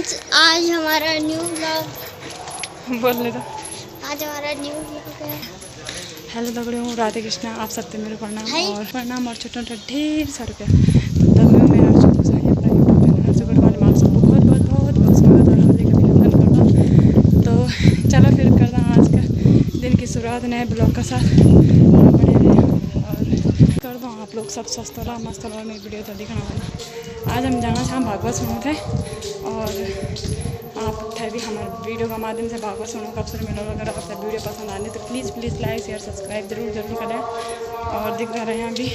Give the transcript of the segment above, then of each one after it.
Friends, आज हमारा new vlog बोल ले तो आज हमारा न्यू व्लॉग है। हेलो दगड़ियों, राधे कृष्णा। आप सबके मेरे प्रणाम और छोटा छोटा ढेर सारा प्यार। तो तब मैं मेरा छोटा सा अपना यूट्यूब चैनल हर्ष गढ़वाल में आप सबको बहुत बहुत बहुत बहुत स्वागत और हार्दिक अभिनंदन करता हूँ। तो चलो फिर करता हूँ आज का दिन की शुरुआत नए ब्लॉग का साथ बने रहे और कर दो आप लोग सब स्वस्थ रहा मस्त रहा। मेरी वीडियो तो दिखाना वाला आज हम जाना था भागवत सुनो थे और आप थे भी हमारे वीडियो के माध्यम से भागवत सुनो कब से मिलो। अगर आपको वीडियो पसंद आने तो प्लीज़ लाइक शेयर सब्सक्राइब जरूर करें और दिख रहे हैं अभी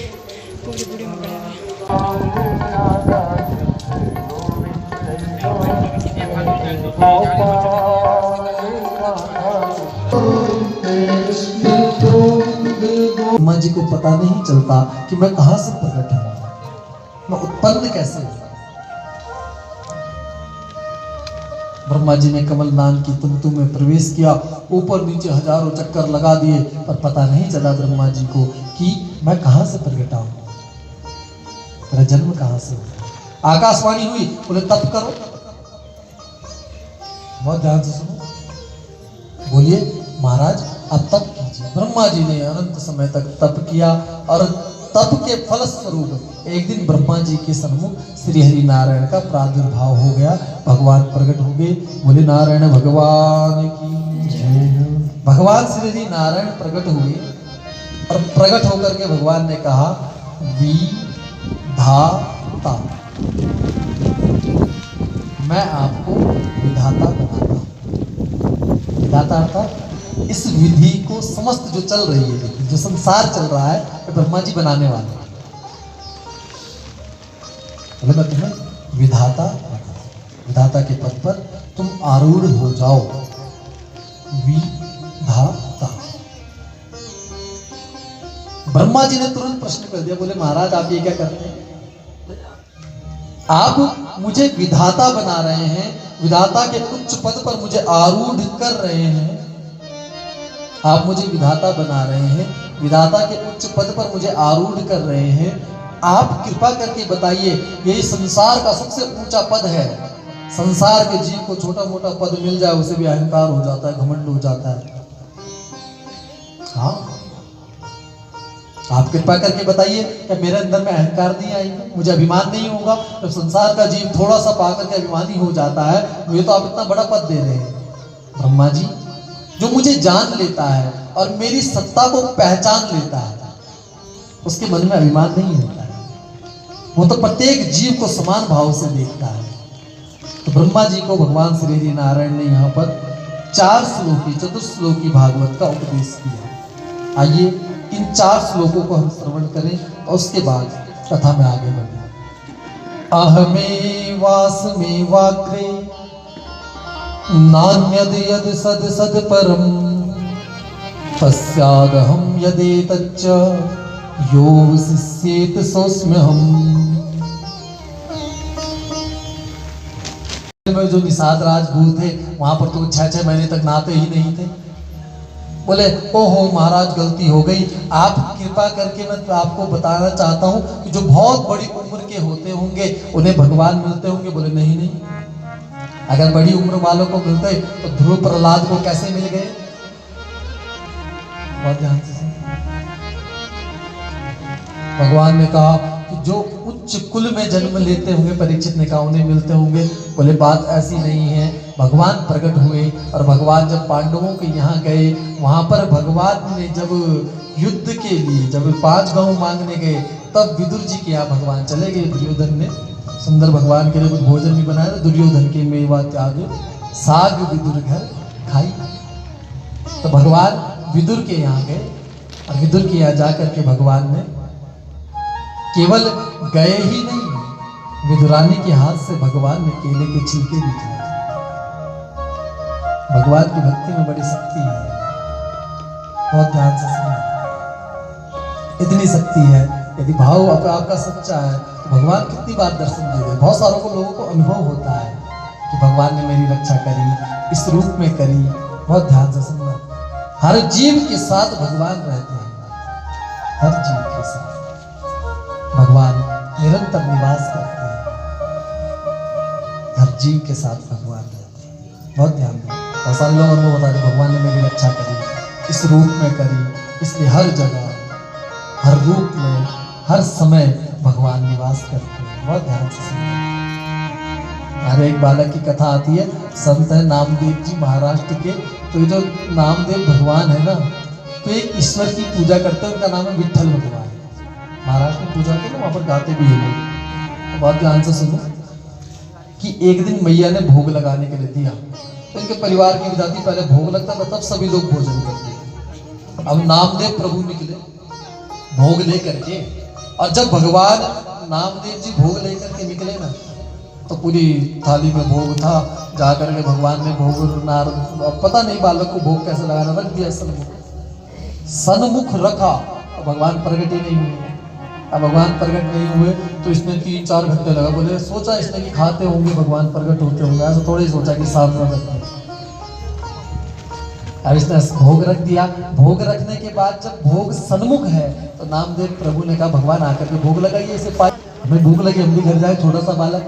पूरी वीडियो में बने रहें। ब्रह्मा जी को पता नहीं चलता कि मैं कहां से प्रकट हूं, मैं उत्पन्न कैसे हुआ। ब्रह्मा जी ने कमल नाम की तंतु में प्रवेश किया, ऊपर नीचे हजारों चक्कर लगा दिए, पर पता नहीं चला ब्रह्मा जी को कि मैं कहां से प्रकटा हूं, मेरा जन्म कहां से हुआ। आकाशवाणी हुई, बोले तप करो। बहुत ध्यान से सुनो, बोलिए महाराज अब तप कीजिए। ब्रह्मा जी ने अनंत समय तक तप किया और तप के फल स्वरूप एक दिन ब्रह्मा जी के सम्मुख श्री हरि नारायण का प्रादुर्भाव हो गया, भगवान प्रकट हो गए। बोले नारायण भगवान की जय। भगवान श्री हरि नारायण प्रकट हुए और प्रकट होकर के भगवान ने कहा विधाता, मैं आपको विधाता बनाता हूं। विधाता अर्थात इस विधि को समस्त जो चल रही है, जो संसार चल रहा है, तो ब्रह्मा जी बनाने वाले। मैं तुम्हें विधाता, विधाता के पद पर तुम आरूढ़ हो जाओ। विधाता। ब्रह्मा जी ने तुरंत प्रश्न कर दिया, बोले महाराज आप ये क्या करते हैं? आप मुझे विधाता बना रहे हैं, विधाता के उच्च पद पर मुझे आरूढ़ कर रहे हैं। आप मुझे विधाता बना रहे हैं, विधाता के उच्च पद पर मुझे आरूढ़ कर रहे हैं। आप कृपा करके बताइए, यही संसार का सबसे ऊंचा पद है। संसार के जीव को छोटा मोटा पद मिल जाए उसे भी अहंकार हो जाता है, घमंड हो जाता है। हाँ, आप कृपा करके बताइए, क्या मेरे अंदर में अहंकार नहीं आएगा, मुझे अभिमान नहीं होगा? जब संसार का जीव थोड़ा सा पाकर के अभिमानी हो जाता है, मुझे तो आप इतना बड़ा पद दे रहे हैं। ब्रह्मा जी, जो मुझे जान लेता है और मेरी सत्ता को पहचान लेता है, उसके मन में अभिमान नहीं होता है। वो तो प्रत्येक जीव को समान भाव से देखता है। तो ब्रह्मा जी को भगवान श्री हरि नारायण ने यहाँ पर 4 श्लोकी चतुश्लोकी भागवत का उपदेश किया। आइए इन 4 श्लोकों को हम श्रवण करें और उसके बाद कथा में आगे बढ़ें। अहमे वासमे वाक्रे नान्यद यद सद सद परम तस्यागहं यदेतच्च यो विशिष्येत सोऽस्म्यहम्। में जो निषाद राजगुरु थे, वहां पर तो 6-6 महीने तक नहाते ही नहीं थे। बोले ओहो महाराज गलती हो गई, आप कृपा करके मैं तो आपको बताना चाहता हूँ कि जो बहुत बड़ी उम्र के होते होंगे उन्हें भगवान मिलते होंगे। बोले नहीं, अगर बड़ी उम्र वालों को मिलते तो ध्रुव प्रहलाद को कैसे मिल गए? बहुत ध्यान से भगवान ने कहा कि जो उच्च कुल में जन्म लेते होंगे, परीक्षित ने कहा उन्हें मिलते होंगे। बोले बात ऐसी नहीं है। भगवान प्रकट हुए और भगवान जब पांडवों के यहाँ गए, वहां पर भगवान ने जब युद्ध के लिए जब 5 गांव मांगने गए, तब विदुर जी के यहाँ भगवान चले गए। दुर्योधन ने सुंदर भगवान के लिए कुछ भोजन भी बनाया। दुर्योधन के मेवा त्याग साग विदुर घर खाई। तो भगवान विदुर के यहाँ गए और विदुर के यहाँ जाकर के भगवान ने केवल गए ही नहीं, विदुरानी के हाथ से भगवान ने केले के छिलके भी खाए। भगवान की भक्ति में बड़ी शक्ति है। बहुत ध्यान से सुनिए, इतनी शक्ति है। यदि भाव आपका सच्चा है तो भगवान कितनी बार दर्शन दे गए। बहुत सारों को लोगों को अनुभव होता है कि भगवान ने मेरी रक्षा करी, इस रूप में करी। बहुत ध्यान से सुनना, हर जीव के साथ भगवान रहते हैं। हर जीव के साथ भगवान निरंतर निवास करते हैं। जीव के साथ भगवान रहते हैं। बहुत ध्यान दें। और सारे लोग हमको बता रहे भगवान ने मेरी रक्षा करी, इस रूप में करी, इसलिए हर जगह, हर रूप में, हर समय भगवान निवास करते हैं। बहुत ध्यान से सुनिए। हमारे एक बालक की कथा आती है, संत है नामदेव जी महाराष्ट्र के। तो ये जो नामदेव भगवान है ना, तो एक ईश्वर की पूजा करते हैं, उनका नाम है विट्ठल भगवान। महाराष्ट्र में पूजा करते हैं, वहाँ पर गाते भी है लोग। तो बात ध्यान से सुनो कि एक दिन मैया ने भोग लगाने के लिए दिया। तो इनके परिवार की विधाती पहले भोग लगता था, तब सभी लोग भोजन करते थे। अब नामदेव प्रभु निकले भोग लेकर के, और जब भगवान नामदेव जी भोग लेकर के निकले ना, तो पूरी थाली में भोग था। जाकर के भगवान ने भोग नार, पता नहीं बालक को भोग कैसे लगाना, रख दिया सन्मुख रखा। भगवान प्रकट ही नहीं हुए। अब भगवान प्रकट नहीं हुए तो इसने 3-4 घंटे लगा। बोले सोचा इसने कि खाते होंगे भगवान प्रकट होते होंगे, ऐसा थोड़ा ही सोचा कि सामने रखते। अब इसने भोग रख दिया। भोग रखने के बाद जब भोग सन्मुख है तो नामदेव प्रभु ने कहा भगवान आकर के भोग लगाइए, इसे पाए हमें भूख लगी, हम भी घर जाए। छोटा सा बालक,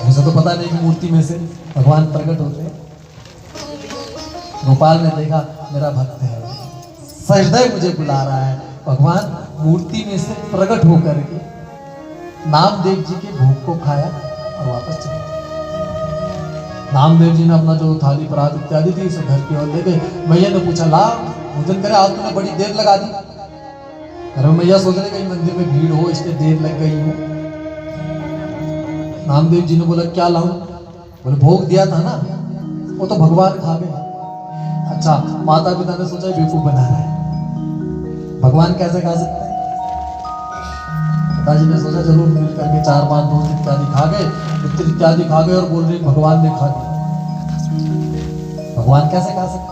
उसे तो पता नहीं कि मूर्ति में से भगवान प्रकट होते हैं। गोपाल ने देखा मेरा भक्त है, सहृदय मुझे बुला रहा है। भगवान मूर्ति में से प्रकट होकर के नामदेव जी के भोग को खाया और वापस चले गए। नामदेव जी ने अपना जो थाली परात इत्यादि थी उसे घर की ओर ले गए। मैया ने पूछा ला भोजन करे, आज तुमने बड़ी देर लगा दी। अरे मैया सोच रहे कहीं मंदिर में भीड़ हो इसलिए देर लग गई हो। नामदेव जी ने बोला क्या लाऊं? बोले भोग दिया था ना, वो तो भगवान खा गए। अच्छा, माता पिता ने सोचा बेवकूफ बना रहा है, भगवान कैसे खा सकते हैं? पिताजी ने सोचा जरूर मिल करके 4-5 दूध इत्यादि खा गए, पुत्र इत्यादि खा गए और बोल रहे भगवान ने खा दिया। भगवान कैसे खा सकते हैं?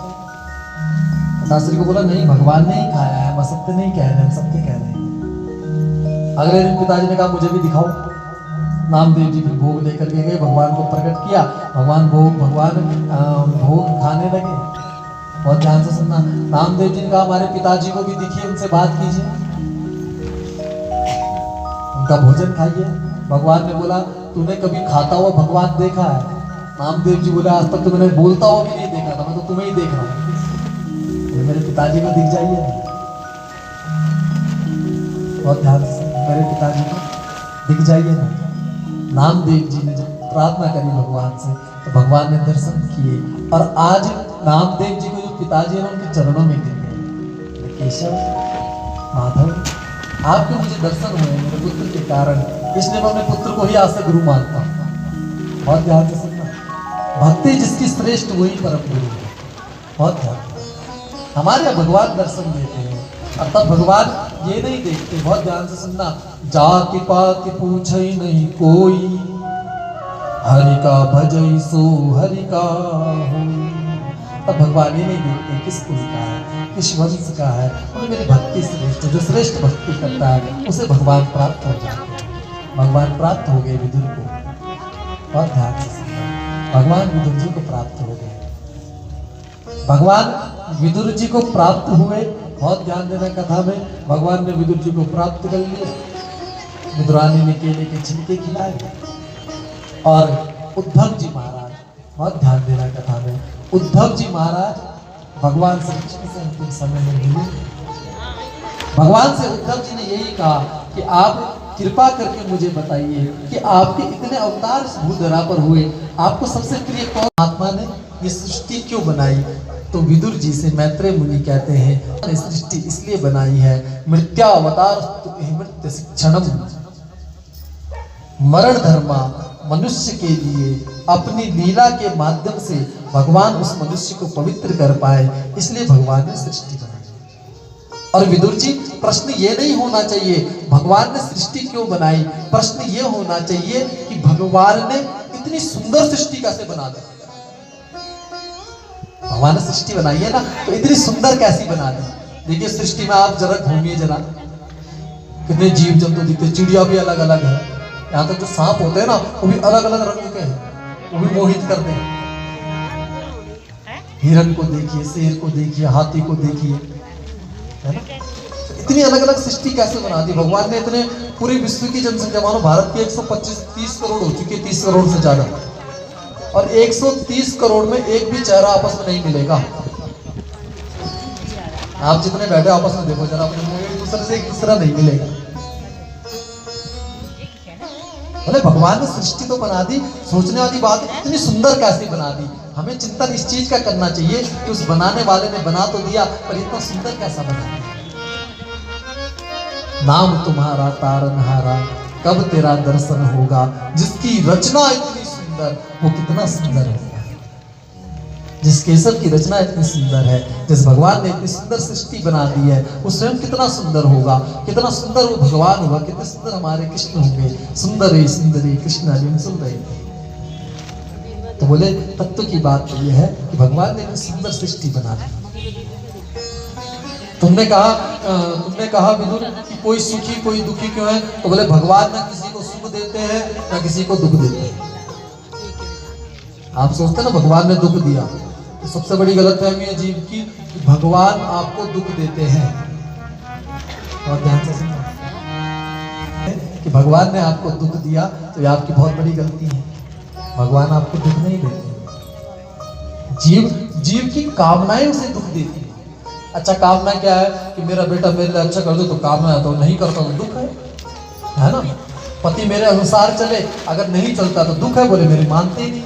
शास्त्री को बोला नहीं भगवान ने ही खाया है, हम असत्य नहीं कह रहे, हम सत्य कह रहे हैं। अगले दिन पिताजी ने कहा मुझे भी दिखाओ। नामदेव जी फिर भोग लेकर के गए, भगवान को प्रकट किया। भगवान भोग खाने लगे। बहुत ध्यान से सुनना। नामदेव जी ने कहा हमारे पिताजी को भी दिखिए, उनसे बात कीजिए, उनका भोजन खाइए। भगवान ने बोला तूने कभी खाता हुआ भगवान देखा है? नामदेव जी बोले आज तक तो मैंने बोलता हुआ भी नहीं देखा था, मैं तो तुम्हें ही देख रहा हूँ। ये मेरे पिताजी को दिख जाइए ना। बहुत ध्यान से, मेरे पिताजी को दिख जाइए ना। नामदेव जी ने जब प्रार्थना करी भगवान से तो भगवान ने दर्शन किए, और आज नामदेव जी को जो पिताजी है उनके चरणों में गिर गए। केशव, माधव, आपके मुझे दर्शन हुए मेरे पुत्र के कारण, इसलिए मैं अपने पुत्र को ही आज से गुरु मानता हूँ। बहुत ध्यान से सुनना। भक्ति जिसकी श्रेष्ठ वही परम गुरु है। बहुत ध्यान। हमारे यहाँ भगवान दर्शन देते हैं और तब भगवान ये नहीं देखते। बहुत ध्यान से सुनना। जाति पाति पूछे नहीं कोई, हरि का भजई सो हरि का हो। तब भगवान ये नहीं देखते किस कुल का है, किस वंश का है, और मेरी भक्ति श्रेष्ठ, जो श्रेष्ठ भक्ति करता है उसे भगवान प्राप्त हो जाते हैं। भगवान प्राप्त हो गए विदुर को। बहुत ध्यान से सुनना। भगवान विदुर जी को प्राप्त हो गए। भगवान विदुर जी को प्राप्त हुए। बहुत ध्यान देना कथा में। भगवान ने विदुर जी को प्राप्त कर लिया। विदुरानी ने केले के छिलके खिलाए और उद्धव जी महाराज, बहुत ध्यान देना कथा में, उद्धव जी महाराज भगवान श्री कृष्ण से अंतिम समय में मिले। भगवान से उद्धव जी ने यही कहा कि आप कृपा करके मुझे बताइए कि आपके इतने अवतार इस भूधरा पर हुए, आपको सबसे प्रिय कौन आत्मा ने ये सृष्टि क्यों बनाई? तो विदुर जी से मैत्रेय मुनि कहते हैं सृष्टि इसलिए बनाई है, मृत्या अवतार मृत्य शिक्षणम, मरण धर्मा, मनुष्य के लिए अपनी लीला के माध्यम से भगवान उस मनुष्य को पवित्र कर पाए, इसलिए भगवान ने सृष्टि बनाई। और विदुर जी, प्रश्न ये नहीं होना चाहिए भगवान ने सृष्टि क्यों बनाई, प्रश्न ये होना चाहिए कि भगवान ने इतनी सुंदर सृष्टि कैसे बना दी। भगवान ने सृष्टि बनाई है ना, तो इतनी सुंदर कैसी बना दी। देखिए सृष्टि में आप जरा घूमिए, जरा कितने जीव जंतु दिखते, चिड़िया भी अलग अलग है, यहाँ तक जो सांप होते हैं ना वो भी अलग अलग रंग के हैं, वो भी मोहित करते हैं। हिरन को देखिए, शेर को देखिए, हाथी को देखिए, है ना। तो इतनी अलग अलग सृष्टि कैसे बना दी भगवान ने। इतने पूरे विश्व की जनसंख्या मानो भारत की 125-30 करोड़ हो चुकी है, 30 करोड़ से ज्यादा, और 130 करोड़ में एक भी चेहरा आपस में नहीं मिलेगा। आप जितने बैठे आपस में देखो जरा, एक दूसरे से एक दूसरा नहीं मिलेगा। बोले भगवान ने सृष्टि तो बना दी, सोचने वाली बात इतनी सुंदर कैसे बना दी। हमें चिंतन इस चीज का करना चाहिए कि उस बनाने वाले ने बना तो दिया, पर इतना सुंदर कैसा बना दिया। नाम तुम्हारा तारनहारा, कब तेरा दर्शन होगा। जिसकी रचना इतनी सुंदर, वो कितना सुंदर होगा। जिस केशव की रचना इतनी सुंदर है, जिस भगवान ने इतनी सुंदर सृष्टि बना दी है, वो स्वयं कितना सुंदर होगा, कितना सुंदर वो भगवान होगा, कितने सुंदर हमारे कृष्ण होंगे। सुंदरी सुंदरी कृष्ण अलिम सुंदरी। तो बोले तत्व की बात तो यह है कि भगवान ने इतनी सुंदर सृष्टि बना दी। तुमने कहा विदुर कि कोई सुखी कोई दुखी क्यों है, तो बोले भगवान ना किसी को सुख देते हैं ना किसी को दुख देते हैं। आप सोचते ना भगवान ने दुख दिया, तो सबसे बड़ी गलतफहमी है जीव की कि भगवान आपको दुख देते हैं। और ध्यान से सुनो कि भगवान ने आपको दुख दिया तो ये आपकी बहुत बड़ी गलती है। भगवान आपको दुख नहीं देते, जीव की कामनाएं उसे दुख देती है। अच्छा कामना क्या है कि मेरा बेटा मेरे लिए अच्छा कर दो, तो कामना है, तो नहीं करता तो दुख है ना। पति मेरे अनुसार चले, अगर नहीं चलता तो दुख है, बोले मेरी मानते ही नहीं।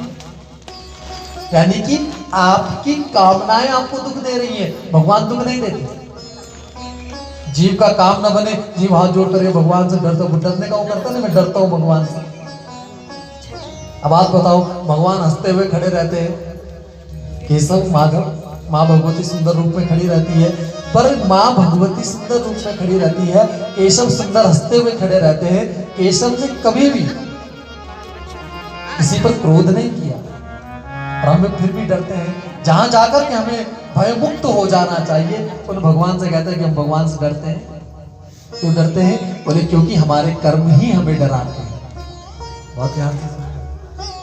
यानी कि आपकी कामनाएं आपको दुख दे रही है, भगवान दुख नहीं देते। जीव का काम ना बने, जीव हाथ जोड़ कर भगवान से डरता हूं, डरने का वो करता नहीं, मैं डरता हूं भगवान से। अब आप बताओ, भगवान हंसते हुए खड़े रहते हैं, केशव माधव, माँ भगवती सुंदर रूप में खड़ी रहती है, पर माँ भगवती सुंदर रूप में खड़ी रहती है, केशव सुंदर हंसते हुए खड़े रहते हैं। केशव ने कभी भी किसी पर क्रोध नहीं किया, और हमें फिर भी डरते हैं। जहां जाकर के हमें भयमुक्त हो जाना चाहिए, उन भगवान से कहते हैं कि हम भगवान से डरते हैं। क्यों डरते हैं? बोले क्योंकि हमारे कर्म ही हमें डराते हैं। बहुत ध्यान से,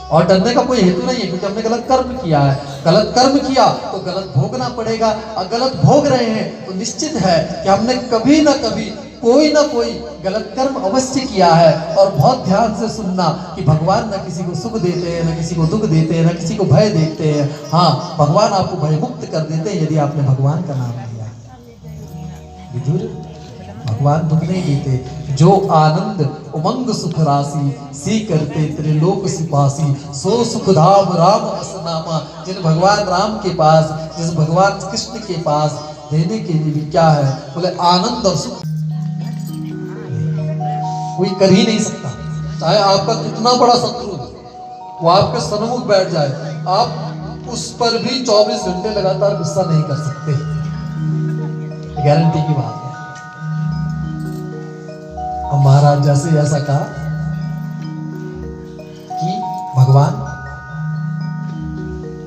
और डरने का कोई हेतु नहीं है, क्योंकि हमने गलत कर्म किया है। गलत कर्म किया तो गलत भोगना पड़ेगा, और गलत भोग रहे हैं तो निश्चित है कि हमने कभी ना कभी कोई ना कोई गलत कर्म अवश्य किया है। और बहुत ध्यान से सुनना कि भगवान ना किसी को सुख देते हैं, ना किसी को दुख देते हैं, ना किसी को भय देते हैं। हाँ, भगवान आपको भय मुक्त कर देते हैं यदि आपने भगवान का नाम लिया। विदुर, भगवान दुख नहीं देते। जो आनंद उमंग सुख राशि, सी करते त्रिलोक सिपासी, सो सुख धाम राम असनामा। जिन भगवान राम के पास, जिस भगवान कृष्ण के पास देने के लिए भी क्या है, बोले आनंद और सुख कोई कर ही नहीं सकता। चाहे आपका कितना बड़ा शत्रु हो, वो आपके सन्मुख बैठ जाए, आप उस पर भी 24 घंटे लगातार गुस्सा नहीं कर सकते। गारंटी की बात है। और महाराज जैसे ऐसा कहा कि भगवान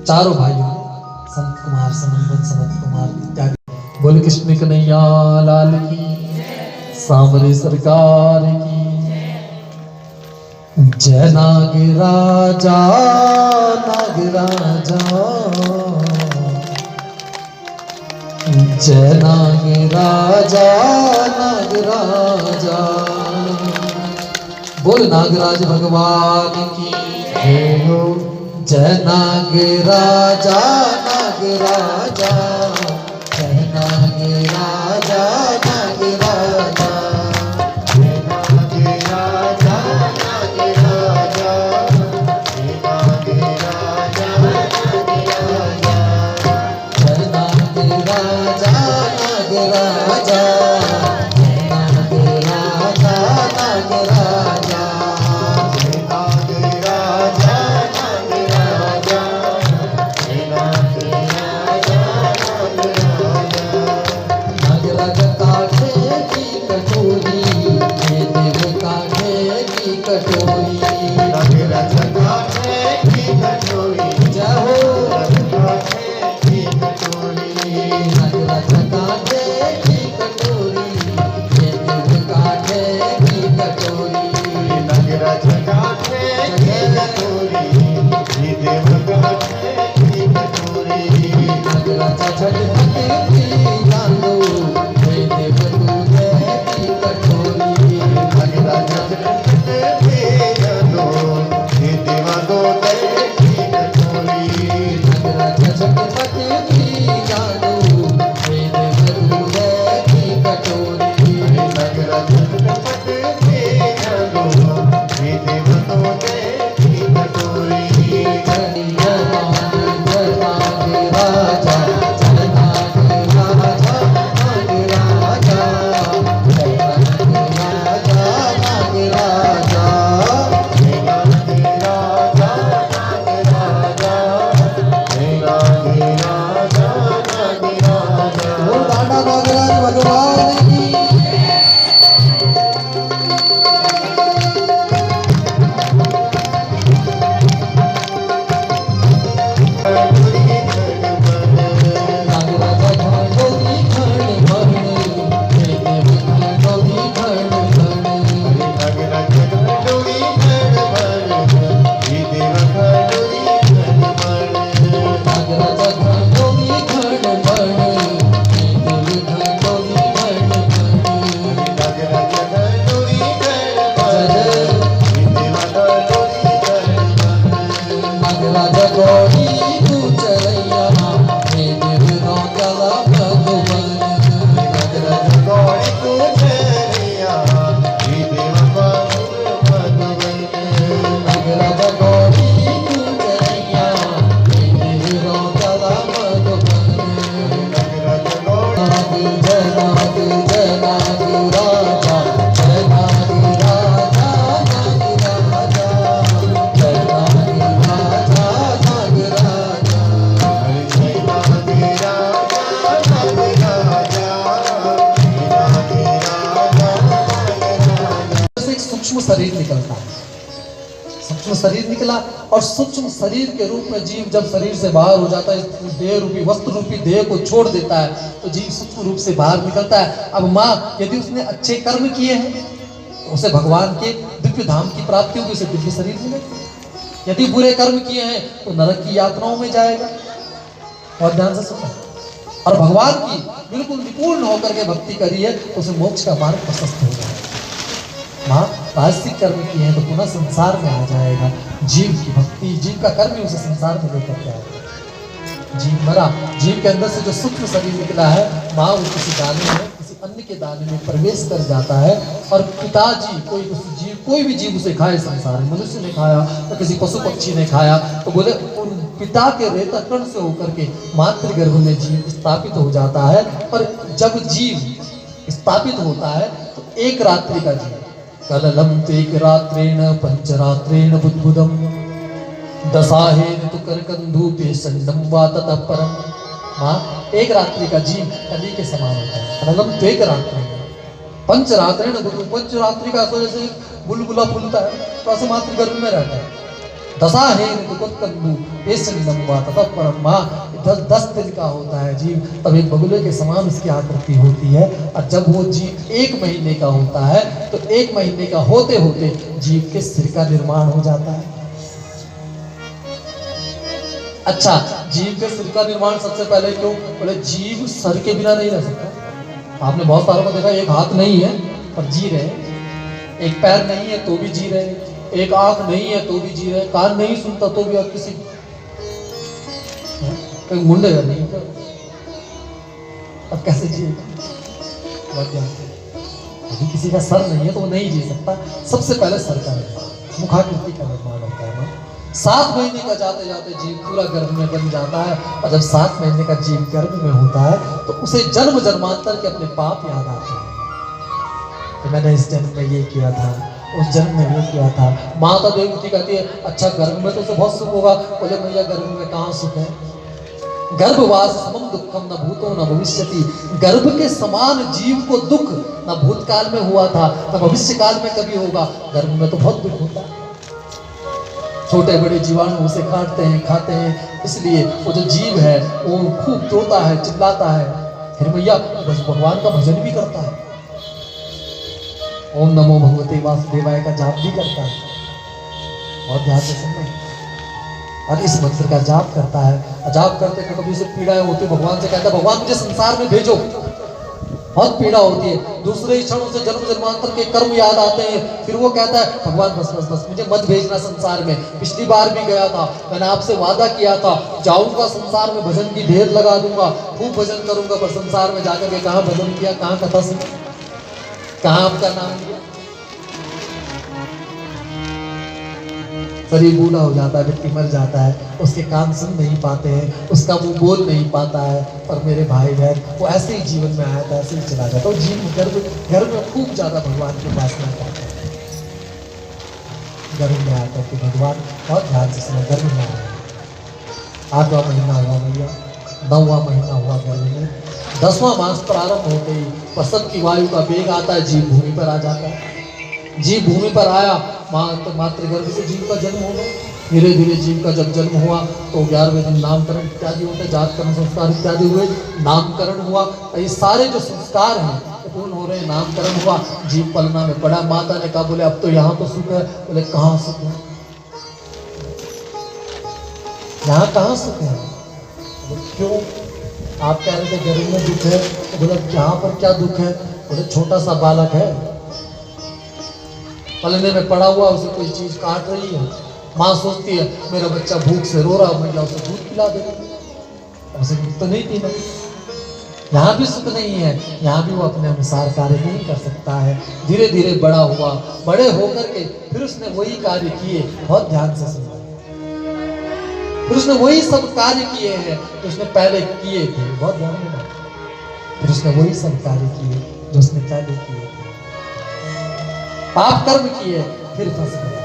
चारों भाइयों संत कुमार, सनंदन, सनत कुमार इत्यादि बोले कृष्ण कन्हैया लाल की, सांवरे सरकार की जय। नागराजा नागराजा जय, नागराजा नागराजा। बोल नागराज भगवान की जय हो। जय नागराजा नागराजा, जय नागराजा नागराजा, जय नागराजा नागराजा, जय नागराजा नागराजा, जय नागराजा नागराजा, जय नागराजा नागराजा, जय नागराजा नागराजा, जय नागराजा नागराजा। नागराज काठे की कटोरी, ये देव काठे की कटोरी, नागराज काठे की कटोरी, जय हो काठे की कटोरी, नागराज काठे की कटोरी, ये देव काठे की कटोरी, नागराज काठे की कटोरी, ये देव काठे की कटोरी, नागराज झटपट पी जानो, हे देव तू सूक्ष्म शरीर निकला और सूक्ष्म शरीर के रूप में जीव जब शरीर से बाहर हो जाता है, देह रूपी वस्त्र रूपी देह को छोड़ देता है, तो जीव सूक्ष्म रूप से बाहर निकलता है। अब माँ यदि उसने अच्छे कर्म किए हैं तो उसे भगवान के दिव्य धाम की प्राप्ति होगी, उसे दिव्य शरीर मिलेगा। यदि बुरे कर्म किए हैं तो नरक की यात्राओं में जाएगा। और ध्यान से सुनना, और भगवान की बिल्कुल निपुण होकर के भक्ति करी है तो उसे मोक्ष का मार्ग प्रशस्त हो जाएगा। माँ राजसिक कर्म किए हैं तो पुनः संसार में आ जाएगा। जीव की भक्ति, जीव का कर्म ही उसे संसार में लेकर के आएगा। जीव मरा, जीव के अंदर से जो सूक्ष्म शरीर निकला है, माँ वो किसी दाने में, किसी अन्न के दाने में प्रवेश कर जाता है और पिताजी कोई भी जीव उसे खाए संसार में, मनुष्य ने खाया तो किसी पशु पक्षी ने खाया तो बोले उन पिता के रेता कण से होकर के मातृगर्भ में जीव स्थापित हो जाता है। और जब जीव स्थापित होता है तो एक रात्रि का जीव, कललम तेक रात्रेण पंचरात्रेण बुद्बुदम दसाहेन तु करकंधूपे संडम वा ततः परम। माँ एक रात्रि का जीव कली के समान होता है। कललम तेक रात्रेण पंचरात्रेण बुद्बुदम, पंचरात्रि का सोने से बुलबुला फूलता है तो ऐसे मातृगर्भ में रहता है। दसाहेन तु करकंधूपे संडम वा ततः परम। माँ 10 दिन का होता है जीव, तब एक बगुले के समान उसकी आकृति होती है। और जब वो जीव 1 महीने का होता है तो 1 महीने का होते होते जीव के सिर का निर्माण हो जाता है। अच्छा, जीव के सिर का निर्माण सबसे पहले क्यों? बोले जीव सर के बिना नहीं रह सकता। आपने बहुत सारों को देखा, एक हाथ नहीं है पर जी रहे, एक पैर नहीं है तो भी जी रहे, एक आंख नहीं है तो भी जी रहे, कान नहीं सुनता तो भी, और किसी मुंडे नहीं तो अब कैसे जिएगा? यदि किसी का सर नहीं है तो वो नहीं जी सकता। सबसे पहले सर का निर्माण, मुखाकृति का निर्माण होता है। 7 महीने का जाते जाते जीव पूरा गर्भ में बन जाता है। और जब 7 महीने का जीव गर्भ में होता है तो उसे जन्म जन्मांतर के अपने पाप याद आते हैं कि मैंने इस जन्म में ये किया था, उस जन्म में ये किया था। माता देवती कहती है अच्छा गर्भ में तो उसे बहुत सुख होगा। बोले भैया गर्भ में कहाँ सुख है? गर्भवास समम दुखम न भूतो न भविष्यति। गर्भ के समान जीव को दुख न भूतकाल में हुआ था न भविष्य काल में कभी होगा। गर्भ में तो बहुत दुख होता है। छोटे बड़े जीवाणु उसे काटते हैं, खाते हैं, इसलिए वो जो जीव है वो खूब रोता है, चिल्लाता है, फिर भैया बस भगवान का भजन भी करता है, ओम नमो भगवते वासुदेवाय का जाप भी करता है। बहुत ध्यान से सुनना, और इस मंत्र का जाप करता है। जाप करते कभी उसे पीड़ाएं होती, भगवान से कहता है भगवान मुझे संसार में भेजो, बहुत पीड़ा होती है। दूसरे क्षण उसे जन्म जन्मांतर के कर्म याद आते हैं, फिर वो कहता है भगवान बस बस बस मुझे मत भेजना संसार में। पिछली बार भी गया था, मैंने आपसे वादा किया था जाऊंगा संसार में, भजन की ढेर लगा दूंगा, खूब भजन करूंगा, पर संसार में जाकर के कहाँ भजन किया, कहाँ कथा सुनी, कहाँ आपका नाम लिया। शरीर बूढ़ा हो जाता है, व्यक्ति मर जाता है, उसके कान सुन नहीं पाते हैं, उसका मुंह बोल नहीं पाता है। और मेरे भाई बहन वो ऐसे ही जीवन में आया था, ऐसे ही चला गया। तो जीव घर में खूब ज्यादा भगवान की उपासना करता है। गर्भ में आकर के भगवान, बहुत ध्यान से सुना, गर्भ में आया 8वां महीना हुआ भैया, 9वां महीना हुआ गर्भ में, 10वां मास प्रारंभ होते ही प्रसव की वायु का वेग आता है, जीव भूमि पर आ जाता है। जीव भूमि पर आया, मातृगर्भ से जीव का जन्म हो गया। धीरे धीरे जीव का जब जन्म हुआ तो 11वें दिन नामकरण इत्यादि होते, जातकर्म संस्कार इत्यादि हुए, नामकरण हुआ। ये सारे जो संस्कार हैं पूर्ण हो रहे, नामकरण हुआ, जीव पलना में पड़ा। माता ने कहा बोले अब तो यहाँ तो सुख है। बोले कहाँ सुख है? यहाँ कहाँ सुख है? क्यों? आप कह रहे थे गर्भ में दुख है, तो बोले यहाँ पर क्या दुख है? बोले छोटा सा बालक है, पलने में पड़ा हुआ, उसे कोई चीज काट रही है, माँ सोचती है मेरा बच्चा भूख से रो रहा, मैया उसे दूध पिला दे, उसे दूध तो नहीं पीना। यहाँ भी सुख नहीं है, यहाँ भी वो अपने अनुसार कार्य नहीं कर सकता है। धीरे धीरे बड़ा हुआ, बड़े होकर के फिर उसने वही कार्य किए, बहुत ध्यान से सुना, फिर उसने वही सब कार्य किए हैं जो उसने पहले किए थे, बहुत ध्यान देना। फिर उसने वही सब कार्य किए जो उसने पहले किए थे। पाप कर्म किए, फिर फंस गया।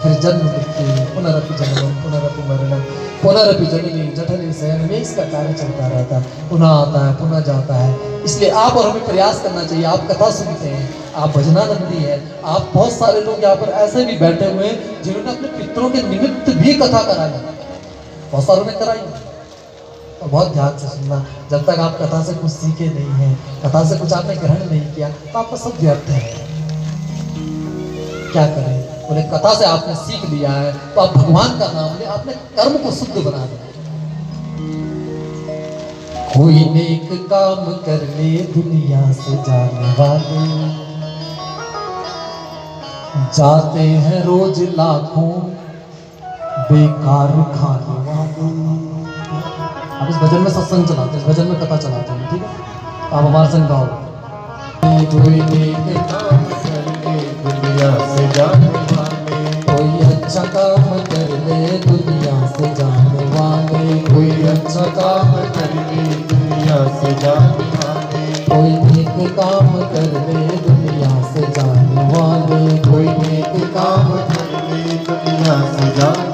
फिर जन्म मृत्यु पुनरपि जन्म पुनरपि मरणम पुनरपि जननी जठनी शयन में इसका कार्य चलता रहता है, पुनः आता है पुनः जाता है। इसलिए आप और हमें प्रयास करना चाहिए। आप कथा सुनते हैं, आप भजनानंदी है, आप बहुत सारे लोग यहाँ पर ऐसे भी बैठे हुए हैं जिन्होंने अपने पितरों के निमित्त भी कथा कराई, बहुत सारों ने कराई। और बहुत ध्यान से सुनना, जब तक आप कथा से कुछ सीखे नहीं हैं, कथा से कुछ आपने ग्रहण नहीं किया, तो आपका सब व्यर्थ है। क्या करें? बोले कथा से आपने सीख लिया है तो आप भगवान का नाम ले, आपने कर्म को शुद्ध बना दिया। कोई नेक काम कर ले दुनिया से जाने वाले, जाते हैं रोज लाखों बेकार खाने वाले। आप इस भजन में सत्संग चलाते हैं, इस भजन में कथा चलाते हैं, ठीक है? आप हमारे संग गाओ। कोई नेक काम कर ले दुनिया से जाने वाले, कोई अच्छा काम कर ले दुनिया से जाने वाले, कोई अच्छा काम कर ले दुनिया से जाने वाले, कोई नेक काम कर ले दुनिया से जाने वाले, कोई नेक काम कर ले दुनिया से जाने